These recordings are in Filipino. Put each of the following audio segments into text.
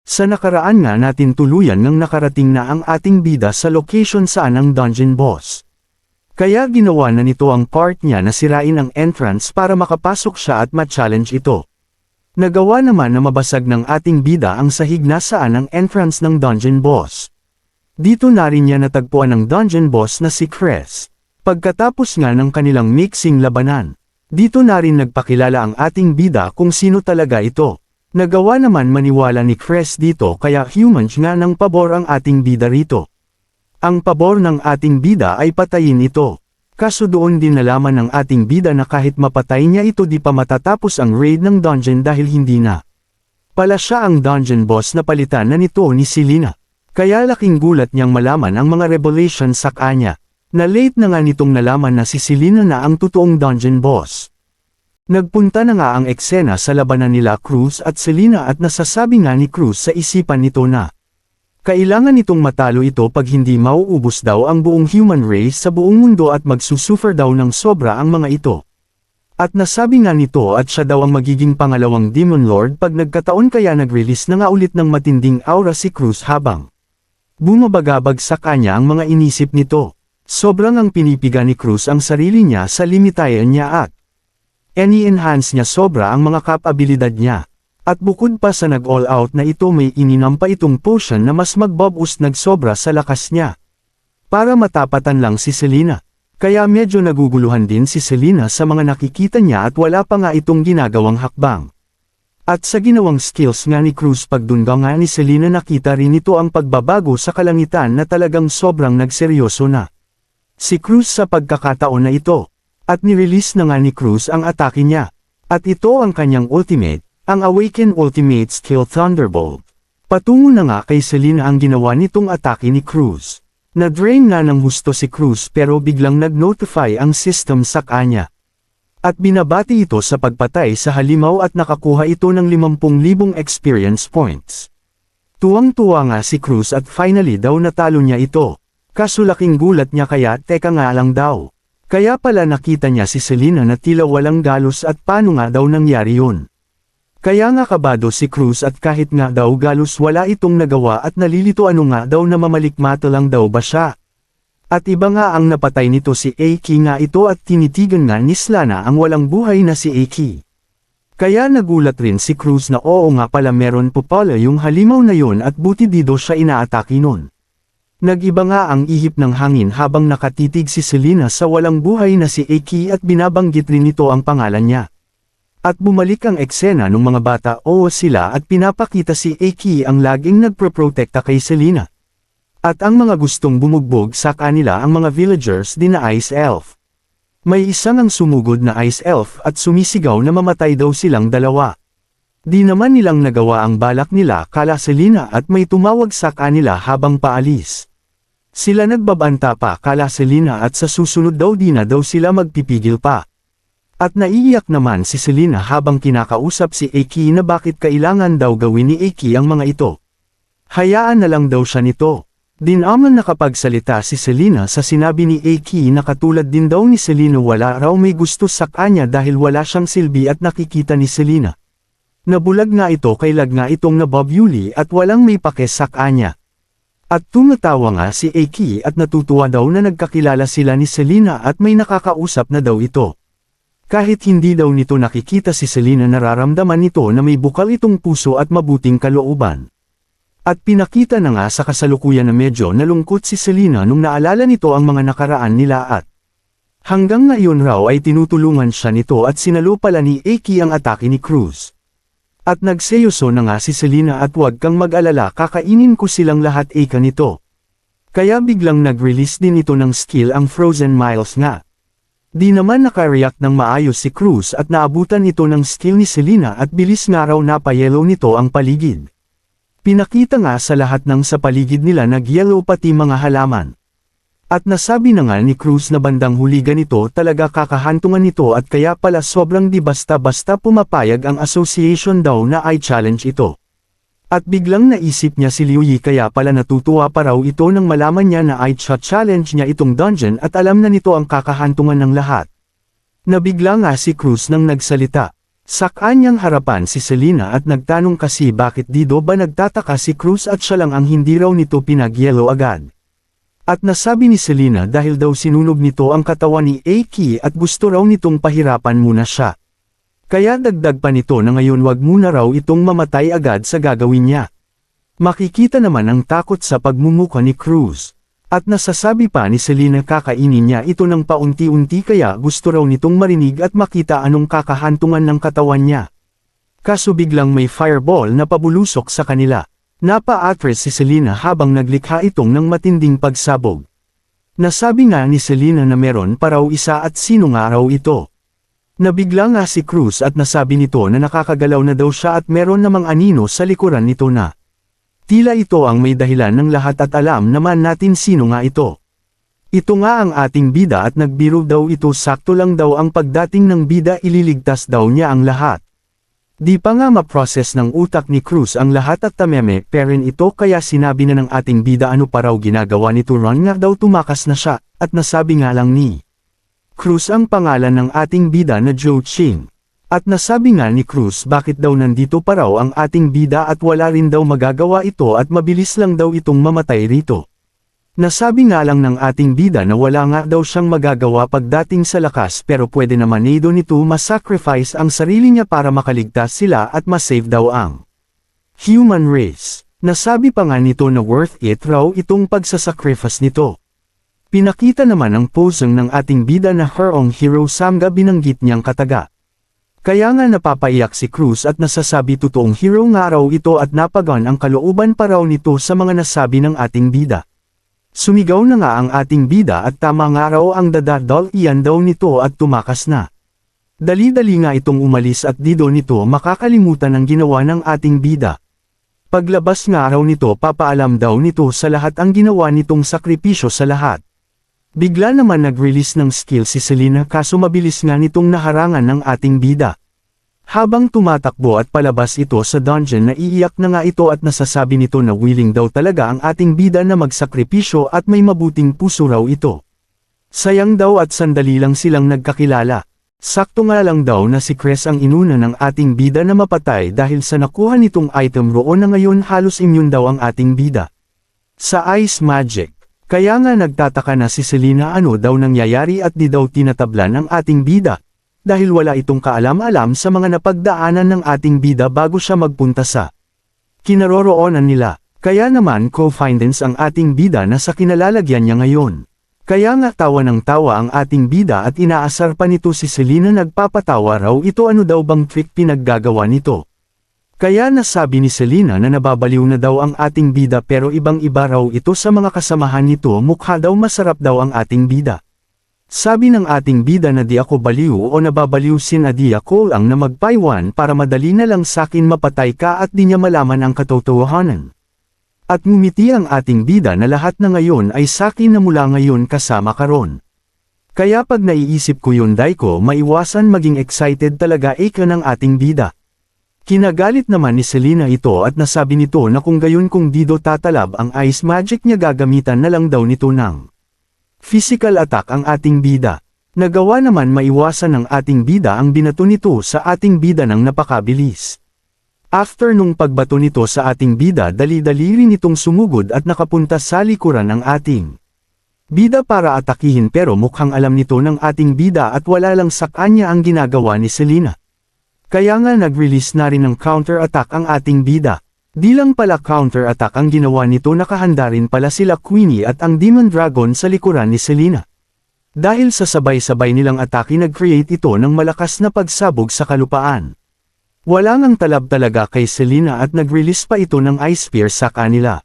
Sa nakaraan nga natin tuluyan nang nakarating na ang ating bida sa location saan ang dungeon boss. Kaya ginawa na nito ang part niya na sirain ang entrance para makapasok siya at ma-challenge ito. Nagawa naman na mabasag ng ating bida ang sahig na saan ang entrance ng dungeon boss. Dito na rin niya natagpuan ang dungeon boss na si Chris. Pagkatapos nga ng kanilang mixing labanan, dito na rin nagpakilala ang ating bida kung sino talaga ito. Nagawa naman maniwala ni Chris dito kaya humans nga ng pabor ang ating bida rito. Ang pabor ng ating bida ay patayin ito. Kaso doon din nalaman ng ating bida na kahit mapatay niya ito di pa matatapos ang raid ng dungeon dahil hindi na pala siya ang dungeon boss na palitan na nito ni Selena. Kaya laking gulat niyang malaman ang mga revelation sa kanya, na late na nga nitong nalaman na si Selena na ang totoong dungeon boss. Nagpunta na nga ang eksena sa labanan nila Cruz at Selena at nasasabi nga ni Cruz sa isipan nito na kailangan nitong matalo ito pag hindi mauubos daw ang buong human race sa buong mundo at magsusuffer daw ng sobra ang mga ito. At nasabi nga nito at siya daw ang magiging pangalawang Demon Lord pag nagkataon kaya nag-release na nga ulit ng matinding aura si Cruz habang bumabagabag sa kanya ang mga inisip nito. Sobrang ang pinipiga ni Cruz ang sarili niya sa limitayan niya at ini-enhance niya sobra ang mga kapabilidad niya. At bukod pa sa nag-all out na ito may ininam pa itong potion na mas mag-boost nagsobra sa lakas niya. Para matapatan lang si Selena. Kaya medyo naguguluhan din si Selena sa mga nakikita niya at wala pa nga itong ginagawang hakbang. At sa ginawang skills nga ni Cruz pagdunda nga ni Selena nakita rin ito ang pagbabago sa kalangitan na talagang sobrang nagseryoso na si Cruz sa pagkakataon na ito. At nirelease na nga ni Cruz ang atake niya. At ito ang kanyang ultimate, ang Awaken Ultimate Skill Thunderbolt. Patungo na nga kay Selena ang ginawa nitong atake ni Cruz. Na-drain na ng husto si Cruz pero biglang nag-notify ang system sa kanya. At binabati ito sa pagpatay sa halimaw at nakakuha ito ng 50,000 experience points. Tuwang-tuwa nga si Cruz at finally daw natalo niya ito. Kaso laking gulat niya kaya teka nga lang daw. Kaya pala nakita niya si Selena na tila walang galos at paano nga daw nangyari yun. Kaya nga kabado si Cruz at kahit nga daw galos wala itong nagawa at nalilito ano nga daw na mamalikmata lang daw ba siya. At iba nga ang napatay nito si Aki nga ito at tinitigan nga ni Selena ang walang buhay na si Aki. Kaya nagulat rin si Cruz na oo nga pala meron po pala yung halimaw na yun at buti di daw siya inaatake nun. Nag-iba nga ang ihip ng hangin habang nakatitig si Selena sa walang buhay na si Aki at binabanggit rin nito ang pangalan niya. At bumalik ang eksena ng mga bata o sila at pinapakita si Aki ang laging nagproprotekta kay Selena. At ang mga gustong bumugbog sa kanila ang mga villagers din na Ice Elf. May isang ang sumugod na Ice Elf at sumisigaw na mamatay daw silang dalawa. Di naman nilang nagawa ang balak nila kala Selena at may tumawag sa kanila habang paalis. Sila nagbabanta pa kala Selena at sa susunod daw di na daw sila magpipigil pa. At naiiyak naman si Selena habang kinakausap si Aki na bakit kailangan daw gawin ni Aki ang mga ito. Hayaan na lang daw siya nito. Dinaman nakapagsalita si Selena sa sinabi ni Aki na katulad din daw ni Selena wala raw may gusto sa kanya dahil wala siyang silbi at nakikita ni Selena. Nabulag nga ito kay lag nga itong nababuli at walang may pake sa kanya. At tumatawa nga si Aki at natutuwa daw na nagkakilala sila ni Selena at may nakakausap na daw ito. Kahit hindi daw nito nakikita si Selena nararamdaman nito na may bukal itong puso at mabuting kalooban. At pinakita na nga sa kasalukuyan na medyo nalungkot si Selena nung naalala nito ang mga nakaraan nila at hanggang ngayon raw ay tinutulungan siya nito at sinalo pala ni Aki ang atake ni Cruz. At nagseyoso na nga si Selena at huwag kang mag-alala kakainin ko silang lahat eka nito. Kaya biglang nag-release din ito ng skill ang Frozen Miles nga. Di naman nakareact ng maayos si Cruz at naabutan ito ng skill ni Selena at bilis nga raw napayellow nito ang paligid. Pinakita nga sa lahat ng sa paligid nila nag-yellow pati mga halaman. At nasabi na nga ni Cruz na bandang huli ganito talaga kakahantungan nito at kaya pala sobrang di basta-basta pumapayag ang association daw na i-challenge ito. At biglang naisip niya si Liu Yi kaya pala natutuwa pa raw ito nang malaman niya na i-challenge niya itong dungeon at alam na nito ang kakahantungan ng lahat. Nabigla nga si Cruz nang nagsalita. Sa kanyang harapan si Selena at nagtanong kasi bakit dito ba nagtataka si Cruz at siya lang ang hindi raw nito pinagyelo agad. At nasabi ni Selena dahil daw sinunog nito ang katawan ni Aki at gusto raw nitong pahirapan muna siya. Kaya dagdag pa nito na ngayon wag muna raw itong mamatay agad sa gagawin niya. Makikita naman ang takot sa pagmumuka ni Cruz. At nasasabi pa ni Selena kakainin niya ito ng paunti-unti kaya gusto raw nitong marinig at makita anong kakahantungan ng katawan niya. Kaso biglang may fireball na pabulusok sa kanila. Napa-atras si Selena habang naglikha itong ng matinding pagsabog. Nasabi nga ni Selena na meron pa raw isa at sino nga raw ito. Nabigla nga si Cruz at nasabi nito na nakakagalaw na daw siya at meron namang anino sa likuran nito na. Tila ito ang may dahilan ng lahat at alam naman natin sino nga ito. Ito nga ang ating bida at nagbiro daw ito sakto lang daw ang pagdating ng bida ililigtas daw niya ang lahat. Di pa nga ma-process ng utak ni Cruz ang lahat at tameme perin ito kaya sinabi na ng ating bida ano pa raw ginagawa nito Ron nga daw tumakas na siya at nasabi nga lang ni Cruz ang pangalan ng ating bida na Joe Ching. At nasabi nga ni Cruz bakit daw nandito pa raw ang ating bida at wala rin daw magagawa ito at mabilis lang daw itong mamatay rito. Nasabi nga lang ng ating bida na wala nga daw siyang magagawa pagdating sa lakas pero pwede naman nido nito masacrifice ang sarili niya para makaligtas sila at masave daw ang human race. Nasabi pa nga nito na worth it raw itong pagsasacrifice nito. Pinakita naman ang poseng ng ating bida na her own hero Samga binanggit niyang kataga. Kaya nga napapaiyak si Cruz at nasasabi totoong hero nga raw ito at napagan ang kalooban pa raw nito sa mga nasabi ng ating bida. Sumigaw na nga ang ating bida at tama nga raw ang dadadal iyan daw nito at tumakas na. Dali-dali nga itong umalis at dido nito makakalimutan ang ginawa ng ating bida. Paglabas nga raw nito papaalam daw nito sa lahat ang ginawa nitong sakripisyo sa lahat. Bigla naman nag-release ng skill si Selena kaso mabilis nga nitong naharangan ng ating bida. Habang tumatakbo at palabas ito sa dungeon naiiyak na nga ito at nasasabi nito na willing daw talaga ang ating bida na magsakripisyo at may mabuting puso raw ito. Sayang daw at sandali lang silang nagkakilala. Sakto nga lang daw na si Chris ang inuna ng ating bida na mapatay dahil sa nakuha nitong item roon na ngayon halos immune daw ang ating bida sa ice magic. Kaya nga nagtataka na si Selena ano daw nangyayari at di daw tinatablan ng ating bida, dahil wala itong kaalam-alam sa mga napagdaanan ng ating bida bago siya magpunta sa kinaroroonan nila. Kaya naman confidence ang ating bida na sa kinalalagyan niya ngayon. Kaya nga tawa ng tawa ang ating bida at inaasar pa nito si Selena nagpapatawa raw ito ano daw bang trick pinaggagawa nito. Kaya nasabi ni Selena na nababaliw na daw ang ating bida pero ibang-iba raw ito sa mga kasamahan nito mukha daw masarap daw ang ating bida. Sabi ng ating bida na di ako baliw o nababaliw di ako lang na magpaiwan para madali na lang sakin mapatay ka at di niya malaman ang katotohanan. At ngumiti ang ating bida na lahat na ngayon ay sakin na mula ngayon kasama ka ron. Kaya pag naiisip ko yun ko maiwasan maging excited talaga ka ng ating bida. Kinagalit naman ni Selena ito at nasabi nito na kung gayon kung dido tatalab ang ice magic niya gagamitan na lang daw nito ng physical attack ang ating bida. Nagawa naman maiwasan ng ating bida ang binato nito sa ating bida ng napakabilis. After nung pagbato nito sa ating bida dali-dali rin itong sumugod at nakapunta sa likuran ng ating bida para atakihin pero mukhang alam nito ng ating bida at wala lang sa kanya ang ginagawa ni Selena. Kaya nga nag-release na rin ng counter-attack ang ating bida. Di lang pala counter-attack ang ginawa nito nakahanda rin pala sila Queenie at ang Demon Dragon sa likuran ni Selena. Dahil sa sabay-sabay nilang atake nag-create ito ng malakas na pagsabog sa kalupaan. Wala ngang talab talaga kay Selena at nag-release pa ito ng Ice Spear sa kanila.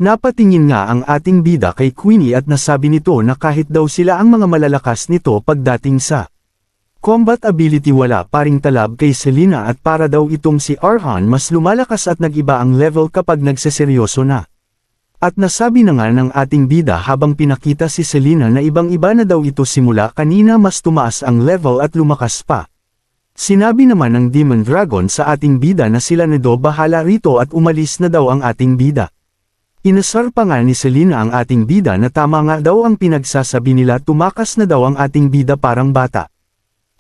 Napatingin nga ang ating bida kay Queenie at nasabi nito na kahit daw sila ang mga malalakas nito pagdating sa combat ability wala pa ring talab kay Selena at para daw itong si Arhan mas lumalakas at nag-iba ang level kapag nagseseryoso na. At nasabi na nga ng ating bida habang pinakita si Selena na ibang-iba na daw ito simula kanina mas tumaas ang level at lumakas pa. Sinabi naman ng Demon Dragon sa ating bida na sila na do bahala rito at umalis na daw ang ating bida. Inasar pa nga ni Selena ang ating bida na tama nga daw ang pinagsasabi nila tumakas na daw ang ating bida parang bata.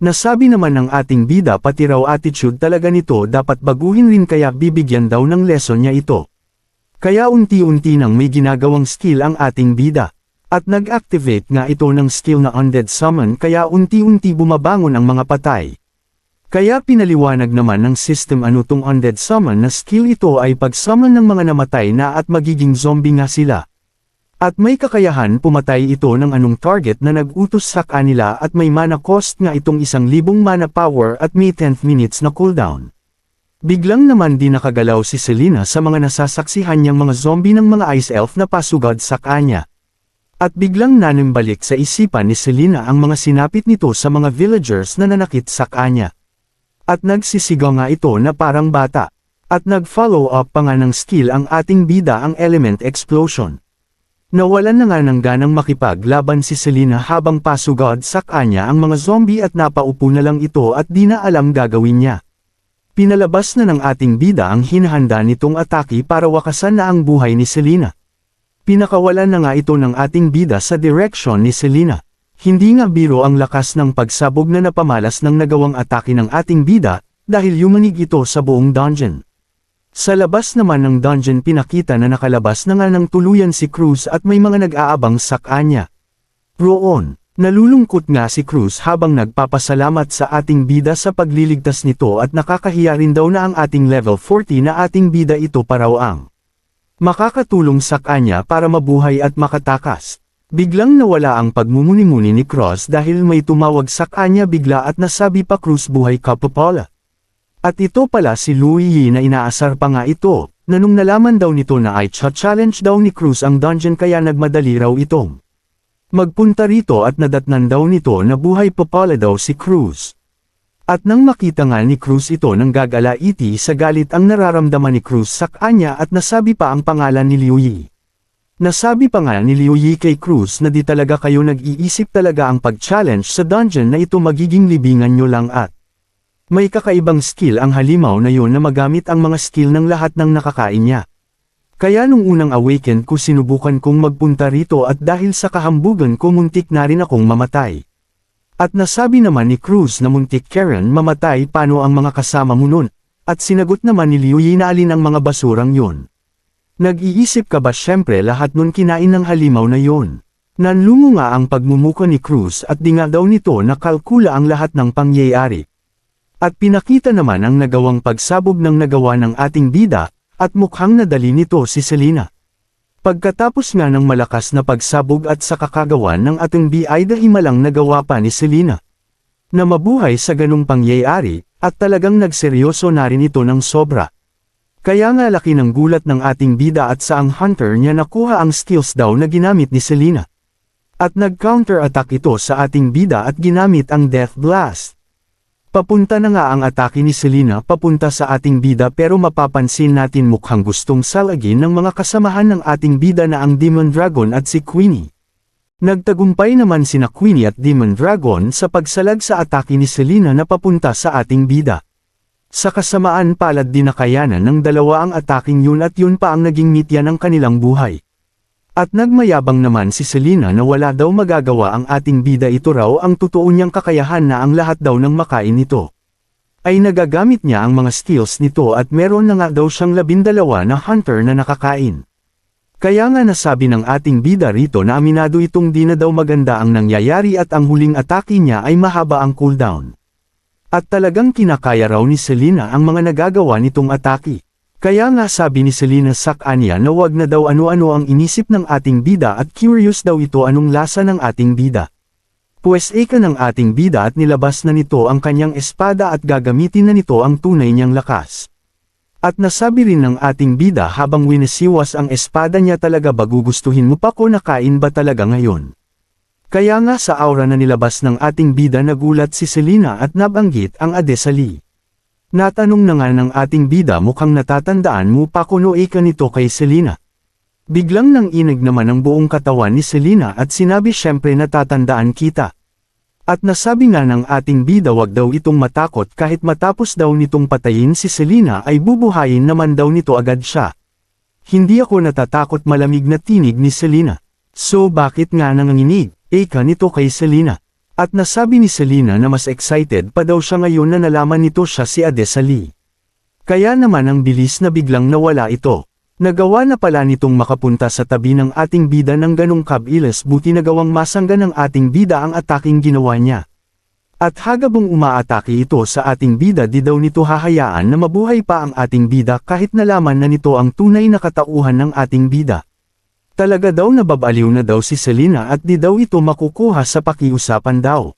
Nasabi naman ng ating bida pati raw attitude talaga nito dapat baguhin rin kaya bibigyan daw ng lesson niya ito. Kaya unti-unti nang may ginagawang skill ang ating bida. At nag-activate nga ito ng skill na Undead Summon kaya unti-unti bumabangon ang mga patay. Kaya pinaliwanag naman ng system ano tong Undead Summon na skill ito ay pag-summon ng mga namatay na at magiging zombie nga sila. At may kakayahan pumatay ito ng anong target na nag-utos sa kanila at may mana cost nga itong 1,000 mana power at may 10 minutes na cooldown. Biglang naman di nakagalaw si Selena sa mga nasasaksihan niyang mga zombie ng mga ice elf na pasugad sa kanya. At biglang nanimbalik sa isipan ni Selena ang mga sinapit nito sa mga villagers na nanakit sa kanya. At nagsisigaw nga ito na parang bata. At nag-follow up pa nga ng skill ang ating bida ang Element Explosion. Nawalan na nga ng ganang makipaglaban si Selena habang pasugod sa kanya ang mga zombie at napaupo na lang ito at di na alam gagawin niya. Pinalabas na ng ating bida ang hinahanda nitong atake para wakasan na ang buhay ni Selena. Pinakawalan na nga ito ng ating bida sa direksyon ni Selena. Hindi nga biro ang lakas ng pagsabog na napamalas ng nagawang atake ng ating bida, dahil yumanig ito sa buong dungeon. Sa labas naman ng dungeon pinakita na nakalabas na nga ng tuluyan si Cruz at may mga nag-aabang sa kanya. Roon, nalulungkot nga si Cruz habang nagpapasalamat sa ating bida sa pagliligtas nito at nakakahiya rin daw na ang ating level 40 na ating bida ito pa raw ang makakatulong sa kanya para mabuhay at makatakas. Biglang nawala ang pagmumuni-muni ni Cruz dahil may tumawag sa kanya bigla at nasabi pa Cruz buhay ka pa pala. At ito pala si Louie na inaasar pa nga ito, na nung nalaman daw nito na ay challenge daw ni Cruz ang dungeon kaya nagmadali raw itong magpunta rito at nadatnan daw nito na buhay pa pala daw si Cruz. At nang makita nga ni Cruz ito nang gagalaiti sa galit ang nararamdaman ni Cruz sa kanya at nasabi pa ang pangalan ni Louie. Nasabi pa nga ni Louie kay Cruz na di talaga kayo nag-iisip talaga ang pag-challenge sa dungeon na ito magiging libingan nyo lang at may kakaibang skill ang halimaw na yon na magamit ang mga skill ng lahat ng nakakain niya. Kaya nung unang awaken ko sinubukan kong magpunta rito at dahil sa kahambugan ko muntik na rin akong mamatay. At nasabi naman ni Cruz na muntik Karen mamatay paano ang mga kasama mo nun, at sinagot naman ni Louie na alin ang mga basurang yun. Nag-iisip ka ba syempre lahat nun kinain ng halimaw na yon? Nanlungo nga ang pagmumuka ni Cruz at di nga daw nito nakalkula ang lahat ng pangyayari. At pinakita naman ang nagawang pagsabog ng nagawa ng ating bida, at mukhang nadali nito si Selena. Pagkatapos nga ng malakas na pagsabog at sa kakagawan ng ating bida himalang nagawa pa ni Selena na mabuhay sa ganung pangyayari, at talagang nagseryoso na rin ito ng sobra. Kaya nga laki ng gulat ng ating bida at sa ang hunter niya nakuha ang skills daw na ginamit ni Selena. At nag-counter-attack ito sa ating bida at ginamit ang Death Blast. Papunta na nga ang atake ni Selena papunta sa ating bida pero mapapansin natin mukhang gustong salagin ng mga kasamahan ng ating bida na ang Demon Dragon at si Queenie. Nagtagumpay naman sina Queenie at Demon Dragon sa pagsalag sa atake ni Selena na papunta sa ating bida. Sa kasamaan palad din nakayanan ng dalawa ang ataking yun at yun pa ang naging mitya ng kanilang buhay. At nagmayabang naman si Selena na wala daw magagawa ang ating bida ito raw ang totoo niyang kakayahan na ang lahat daw ng makain nito. Ay nagagamit niya ang mga skills nito at meron na nga daw siyang 12 na hunter na nakakain. Kaya nga nasabi ng ating bida rito na aminado itong di na daw maganda ang nangyayari at ang huling atake niya ay mahaba ang cooldown. At talagang kinakaya raw ni Selena ang mga nagagawa nitong atake. Kaya nga sabi ni Selena sa kanya na wag na daw ano-ano ang inisip ng ating bida at curious daw ito anong lasa ng ating bida. Pues eka ng ating bida at nilabas na nito ang kanyang espada at gagamitin na nito ang tunay niyang lakas. At nasabi rin ng ating bida habang winisiwas ang espada niya talaga ba gugustuhin mo pa ko nakain ba talaga ngayon? Kaya nga sa aura na nilabas ng ating bida nagulat si Selena at nabanggit ang adesali. Natanong na nga ng ating bida mukhang natatandaan mo pa kuno ka nito kay Selena. Biglang nang inig naman ang buong katawan ni Selena at sinabi syempre natatandaan kita. At nasabi nga ng ating bida wag daw itong matakot kahit matapos daw nitong patayin si Selena ay bubuhayin naman daw nito agad siya. Hindi ako natatakot malamig na tinig ni Selena. So bakit nga nanganginig? Eka nito kay Selena. At nasabi ni Selena na mas excited pa daw siya ngayon na nalaman nito siya si Adesali. Kaya naman ang bilis na biglang nawala ito. Nagawa na pala nitong makapunta sa tabi ng ating bida ng ganong kabilis, buti nagawang masangga ng ating bida ang ataking ginawa niya. At hagabong umaatake ito sa ating bida, di daw nito hahayaan na mabuhay pa ang ating bida kahit nalaman na nito ang tunay na katauhan ng ating bida. Talaga daw nababaliw na daw si Selena at di daw ito makukuha sa pakiusapan daw.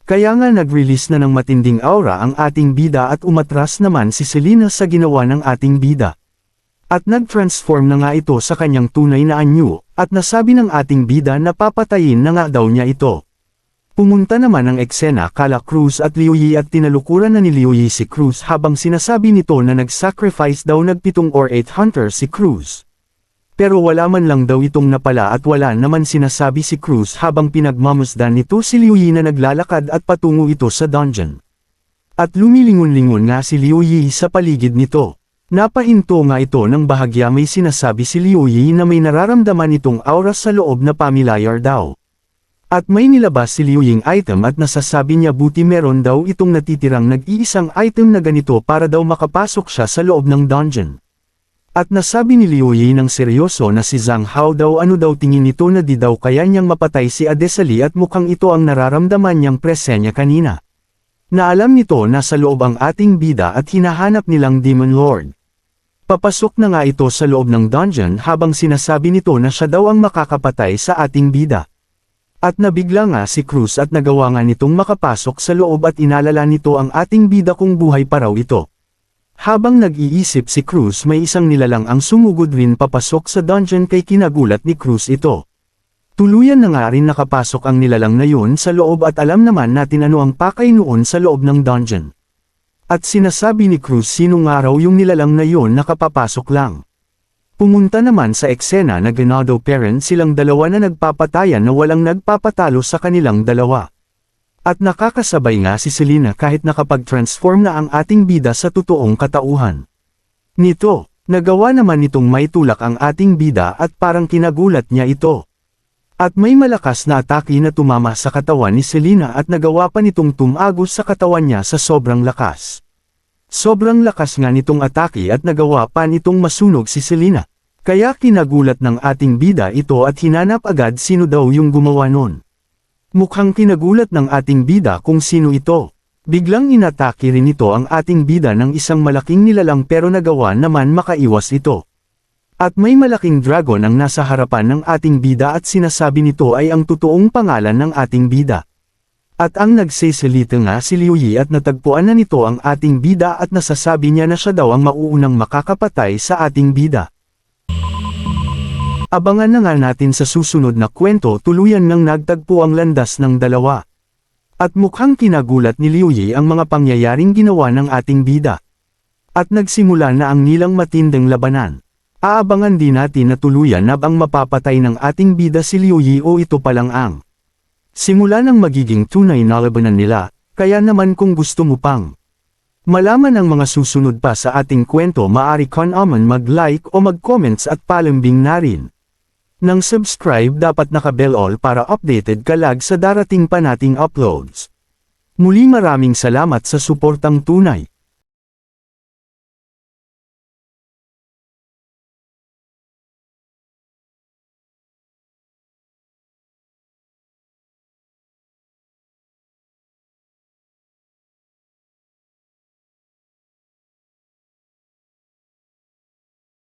Kaya nga nag-release na ng matinding aura ang ating bida at umatras naman si Selena sa ginawa ng ating bida. At nag-transform na nga ito sa kanyang tunay na anyo, at nasabi ng ating bida na papatayin na nga daw niya ito. Pumunta naman ang eksena kala Cruz at Liuyi at tinalukuran na ni Liuyi si Cruz habang sinasabi nito na nag-sacrifice daw nagpitong or 8 hunter si Cruz. Pero wala man lang daw itong napala at wala naman sinasabi si Cruz habang pinagmamasdan nito si Liuyi na naglalakad at patungo ito sa dungeon. At lumilingon-lingon nga si Liuyi sa paligid nito. Napahinto nga ito ng bahagya, may sinasabi si Liuyi na may nararamdaman itong aura sa loob na pamilyar daw. At may nilabas si Liuying item at nasasabi niya buti meron daw itong natitirang nag-iisang item na ganito para daw makapasok siya sa loob ng dungeon. At nasabi ni Liuyi ng seryoso na si Zhang Hao daw ano daw tingin nito na di daw kaya niyang mapatay si Adesali at mukhang ito ang nararamdaman niyang presenya kanina. Na alam nito na sa loob ang ating bida at hinahanap nilang Demon Lord. Papasok na nga ito sa loob ng dungeon habang sinasabi nito na siya daw ang makakapatay sa ating bida. At nabigla nga si Cruz at nagawa nga nitong makapasok sa loob at inalala nito ang ating bida kung buhay pa raw ito. Habang nag-iisip si Cruz, may isang nilalang ang sumugod rin papasok sa dungeon kay kinagulat ni Cruz ito. Tuluyan na nga rin nakapasok ang nilalang na yun sa loob at alam naman natin ano ang pakay noon sa loob ng dungeon. At sinasabi ni Cruz sino nga raw yung nilalang na yun nakapapasok lang. Pumunta naman sa eksena na ganado parent silang dalawa na nagpapatayan na walang nagpapatalo sa kanilang dalawa. At nakakasabay nga si Selena kahit nakapag-transform na ang ating bida sa totoong katauhan. Nito, nagawa naman nitong may tulak ang ating bida at parang kinagulat niya ito. At may malakas na atake na tumama sa katawan ni Selena at nagawa pa nitong tumagos sa katawan niya sa sobrang lakas. Sobrang lakas nga nitong atake at nagawa pa nitong masunog si Selena. Kaya kinagulat ng ating bida ito at hinanap agad sino daw yung gumawa nun. Mukhang kinagulat ng ating bida kung sino ito. Biglang inatake rin ito ang ating bida ng isang malaking nilalang pero nagawa naman makaiwas ito. At may malaking dragon ang nasa harapan ng ating bida at sinasabi nito ay ang totoong pangalan ng ating bida. At ang nagseselita nga si Liuyi at natagpuan na nito ang ating bida at nasasabi niya na siya daw ang mauunang makakapatay sa ating bida. Abangan na nga natin sa susunod na kwento, tuluyan nang nagtagpo ang landas ng dalawa. At mukhang kinagulat ni Liuyi ang mga pangyayaring ginawa ng ating bida. At nagsimula na ang nilang matinding labanan. Aabangan din natin na tuluyan na bang mapapatay ng ating bida si Liuyi o ito palang ang simula ng magiging tunay na labanan nila. Kaya naman kung gusto mo pang malaman ang mga susunod pa sa ating kwento, maaari ka naman mag-like o mag-comments at palambing na rin nang subscribe, dapat naka-bell all para updated ka lag sa darating pa nating uploads. Muli maraming salamat sa suportang tunay.